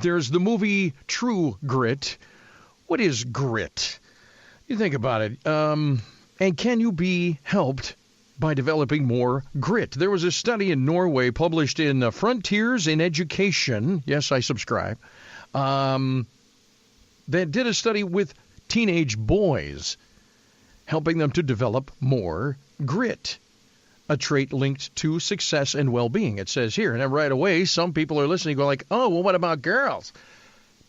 there's the movie True Grit. What is grit? You think about it. And can you be helped by developing more grit? There was a study in Norway published in Frontiers in Education. Yes, I subscribe. That did a study with teenage boys, helping them to develop more grit, a trait linked to success and well-being. It says here, and then right away, some people are listening, go like, oh, well, what about girls?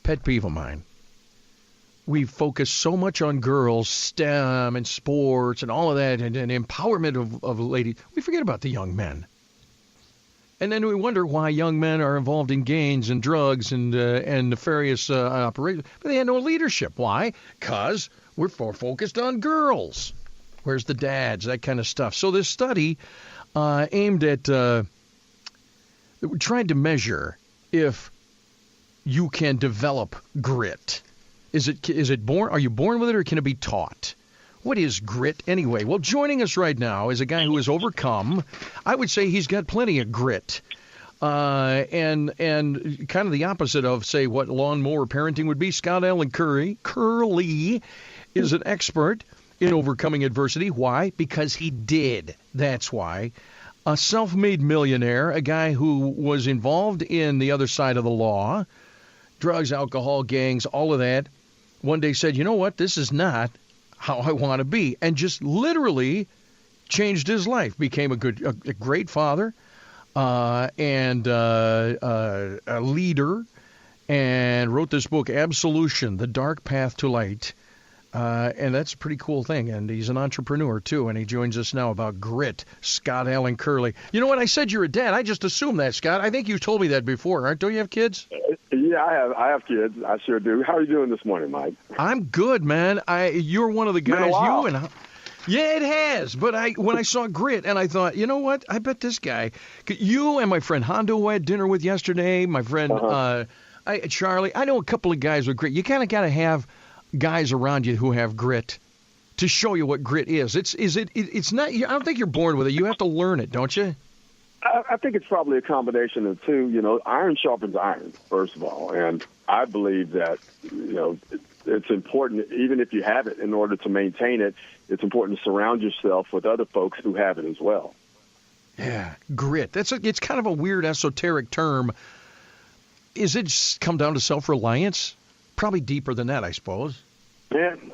Pet peeve of mine. We focus so much on girls, STEM and sports and all of that, and empowerment of ladies. We forget about the young men. And then we wonder why young men are involved in gangs and drugs and nefarious operations. But they had no leadership. Why? Because we're focused on girls. Where's the dads? That kind of stuff. So this study aimed at trying to measure if you can develop grit. Is it born? Are you born with it, or can it be taught? What is grit anyway? Well, joining us right now is a guy who has overcome. I would say he's got plenty of grit, and kind of the opposite of, say, what lawnmower parenting would be. Scott Allen Curley is an expert in overcoming adversity. Why? Because he did. That's why. A self-made millionaire, a guy who was involved in the other side of the law, drugs, alcohol, gangs, all of that. One day said, you know what, this is not how I want to be, and just literally changed his life. Became a great father, and a leader, and wrote this book, Absolution, The Dark Path to Light. And that's a pretty cool thing. And he's an entrepreneur, too, and he joins us now about grit. Scott Allen Curley. You know what? I said you're a dad. I just assumed that, Scott. I think you told me that before, right? Don't you have kids? Yeah, I have kids. I sure do. How are you doing this morning, Mike? I'm good, man. You're one of the guys. Yeah, it has. But when I saw grit, and I thought, you know what? I bet this guy. You and my friend Hondo, who I had dinner with yesterday, my friend Charlie. I know a couple of guys with grit. You kind of got to have guys around you who have grit to show you what grit is. It's not. I don't think you're born with it. You have to learn it, don't you? I think it's probably a combination of two. You know, iron sharpens iron, first of all, and I believe that it's important, even if you have it, in order to maintain it. It's important to surround yourself with other folks who have it as well. Yeah, grit. It's kind of a weird esoteric term. Is it come down to self-reliance? Probably deeper than that, I suppose. Man,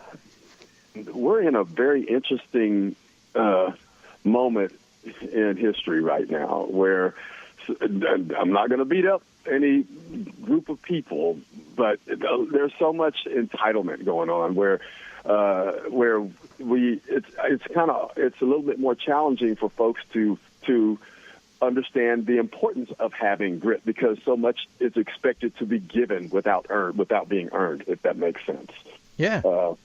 we're in a very interesting moment in history right now where I'm not going to beat up any group of people, but there's so much entitlement going on where it's a little bit more challenging for folks to understand the importance of having grit, because so much is expected to be given without being earned, if that makes sense. Yeah. So,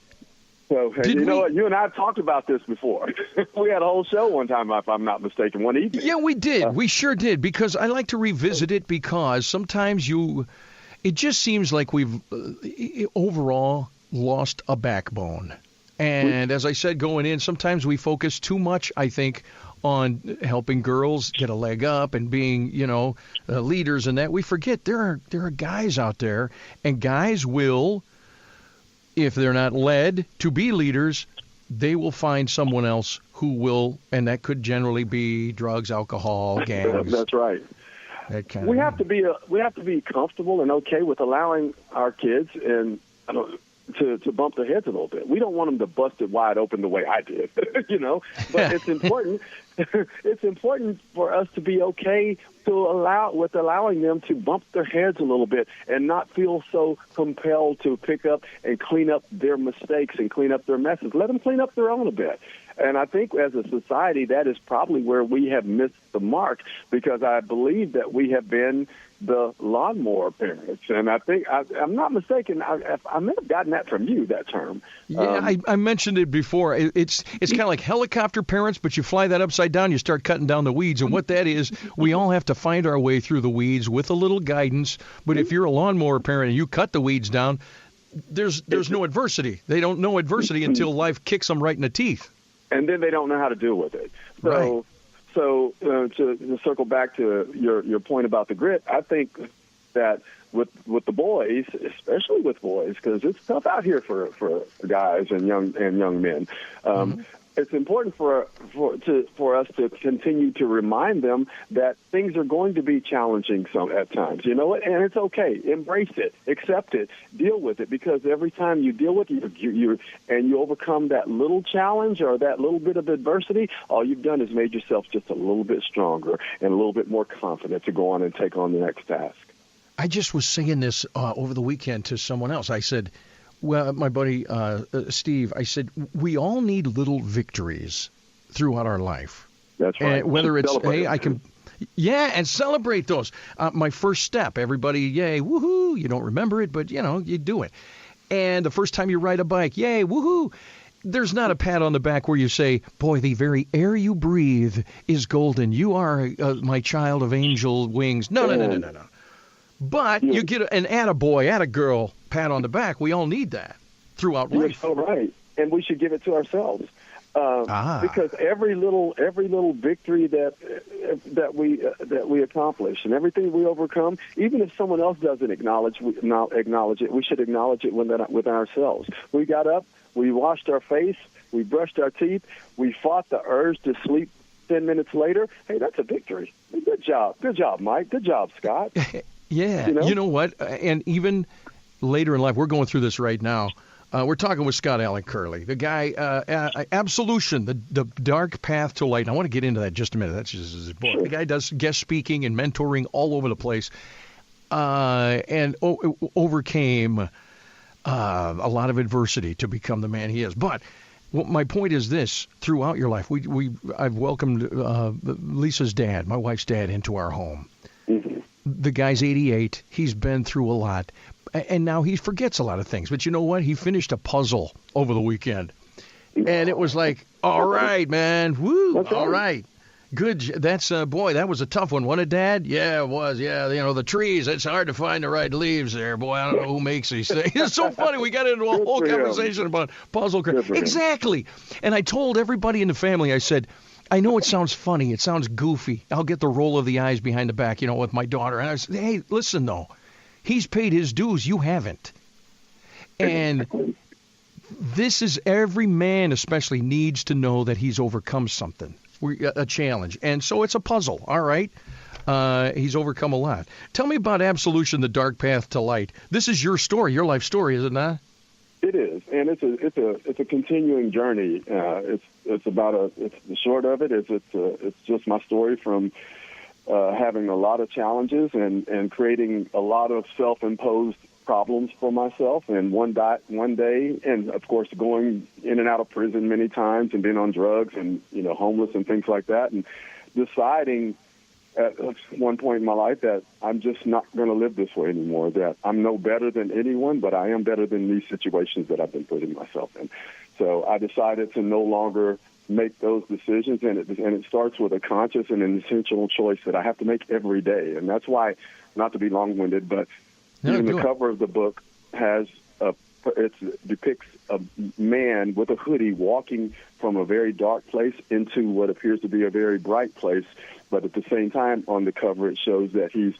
you and I have talked about this before. We had a whole show one time, if I'm not mistaken, one evening. Yeah, we did. We sure did, because I like to revisit it, because sometimes it just seems like we've overall lost a backbone. And as I said going in, sometimes we focus too much, I think, on helping girls get a leg up and being, leaders and that. We forget there are guys out there, and guys will, if they're not led to be leaders, they will find someone else who will, and that could generally be drugs, alcohol, gangs. That's right. We have to be comfortable and okay with allowing our kids and to bump their heads a little bit. We don't want them to bust it wide open the way I did, But it's important. It's important for us to be okay allowing them to bump their heads a little bit and not feel so compelled to pick up and clean up their mistakes and clean up their messes. Let them clean up their own a bit. And I think as a society, that is probably where we have missed the mark, because I believe that we have been the lawnmower parents. And I think, I'm not mistaken, I may have gotten that from you, that term. Yeah, I mentioned it before. It's kind of like helicopter parents, but you fly that upside down, you start cutting down the weeds. And what that is, we all have to find our way through the weeds with a little guidance. But if you're a lawnmower parent and you cut the weeds down, there's no adversity. They don't know adversity until life kicks them right in the teeth. And then they don't know how to deal with it. Right. So to circle back to your point about the grit, I think that with the boys, especially with boys, because it's tough out here for guys and young men. It's important for us to continue to remind them that things are going to be challenging at times, and it's okay. Embrace it, accept it, deal with it, because every time you deal with it, you overcome that little challenge or that little bit of adversity, all you've done is made yourself just a little bit stronger and a little bit more confident to go on and take on the next task. I just was saying this over the weekend to someone else. I said, well, my buddy Steve, I said, we all need little victories throughout our life. That's right. And whether it's, and celebrate those. My first step, everybody, yay, woohoo. You don't remember it, but, you do it. And the first time you ride a bike, yay, woohoo. There's not a pat on the back where you say, boy, the very air you breathe is golden. You are my child of angel wings. No. But you get an attaboy, attagirl pat on the back. We all need that throughout life. You're so right, and we should give it to ourselves because every little victory that we accomplish and everything we overcome, even if someone else doesn't acknowledge it, we should acknowledge it within ourselves. We got up, we washed our face, we brushed our teeth, we fought the urge to sleep 10 minutes later. Hey, that's a victory. Good job, Mike. Good job, Scott. Yeah, you know what? And even later in life, we're going through this right now. We're talking with Scott Allen Curley, the guy, Absolution, the dark path to light. And I want to get into that in just a minute. That's just his book. Sure. The guy does guest speaking and mentoring all over the place, and overcame a lot of adversity to become the man he is. But my point is this: throughout your life, I've welcomed Lisa's dad, my wife's dad, into our home. Mm-hmm. The guy's 88. He's been through a lot. And now he forgets a lot of things. But you know what? He finished a puzzle over the weekend. And it was like, all right, man. Woo. All right. Good. That's, boy, that was a tough one. Wasn't it, Dad? Yeah, it was. Yeah, the trees. It's hard to find the right leaves there. Boy, I don't know who makes these things. It's so funny. We got into a whole conversation about puzzle. Exactly. And I told everybody in the family, I said, I know it sounds funny. It sounds goofy. I'll get the roll of the eyes behind the back, with my daughter. And I said, hey, listen, though. He's paid his dues. You haven't. And this is every man especially needs to know that he's overcome something, a challenge. And so it's a puzzle. All right. He's overcome a lot. Tell me about Absolution, the dark path to light. This is your story, your life story, is it not? It is, and it's a continuing journey. It's the short of it is it's just my story from having a lot of challenges and creating a lot of self-imposed problems for myself. And one day, and of course going in and out of prison many times and being on drugs and homeless and things like that, and deciding at one point in my life that I'm just not going to live this way anymore, that I'm no better than anyone, but I am better than these situations that I've been putting myself in. So I decided to no longer make those decisions, and it starts with a conscious and an intentional choice that I have to make every day. And that's why, not to be long-winded, but even the cover of the book depicts a man with a hoodie walking from a very dark place into what appears to be a very bright place. But at the same time, on the cover, it shows that he's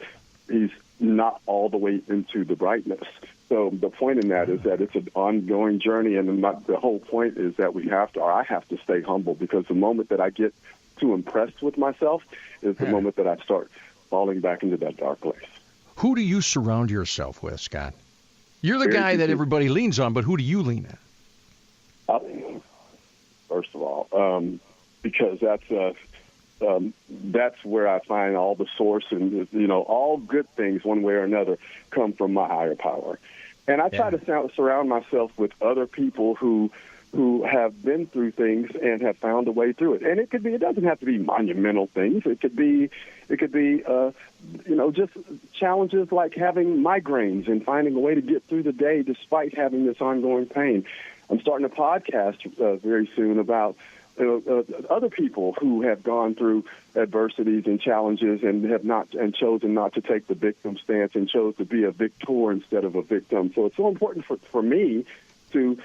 not all the way into the brightness. So the point in that is that it's an ongoing journey, and the whole point is that I have to stay humble, because the moment that I get too impressed with myself is the moment that I start falling back into that dark place. Who do you surround yourself with, Scott? You're the guy that everybody leans on, but who do you lean on? First of all, because that's where I find all the source, and all good things, one way or another, come from my higher power. And I try to surround myself with other people who have been through things and have found a way through it. And it doesn't have to be monumental things. It could be just challenges like having migraines and finding a way to get through the day despite having this ongoing pain. I'm starting a podcast very soon about other people who have gone through adversities and challenges and have chosen not to take the victim stance and chose to be a victor instead of a victim. So it's so important for me to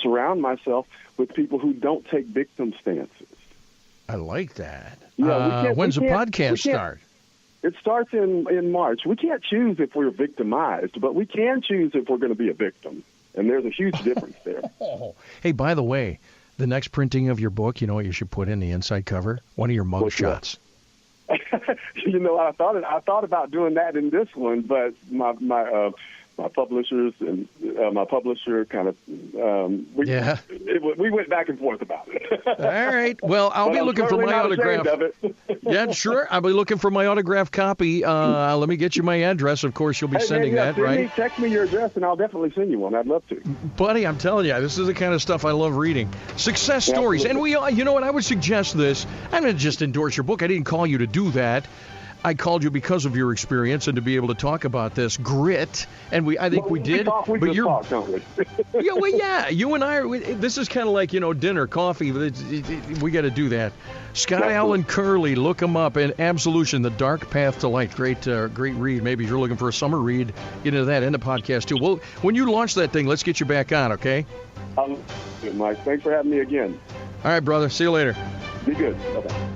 surround myself with people who don't take victim stances. I like that. When's the podcast start? It starts in March. We can't choose if we're victimized, but we can choose if we're going to be a victim. And there's a huge difference there. Hey, by the way, the next printing of your book, you know what you should put in the inside cover? One of your mug shots. You know, I thought about doing that in this one, but my publishers and my publisher kind of we went back and forth about it. All right. Well, I'll be looking for my autograph. Yeah, sure. I'll be looking for my autographed copy. Let me get you my address. Of course, you'll be sending that, right? Text me your address, and I'll definitely send you one. I'd love to. Buddy, I'm telling you, this is the kind of stuff I love reading. Success stories. And you know what? I would suggest this. I'm going to just endorse your book. I didn't call you to do that. I called you because of your experience and to be able to talk about this grit, and I think we did. We talk, don't we? You and I. This is kind of like dinner, coffee. We got to do that. Scott Allen Curley, look him up. And Absolution, The Dark Path to Light. Great read. Maybe if you're looking for a summer read, get into that in the podcast too. Well, when you launch that thing, let's get you back on, okay? Mike, thanks for having me again. All right, brother. See you later. Be good. Bye-bye.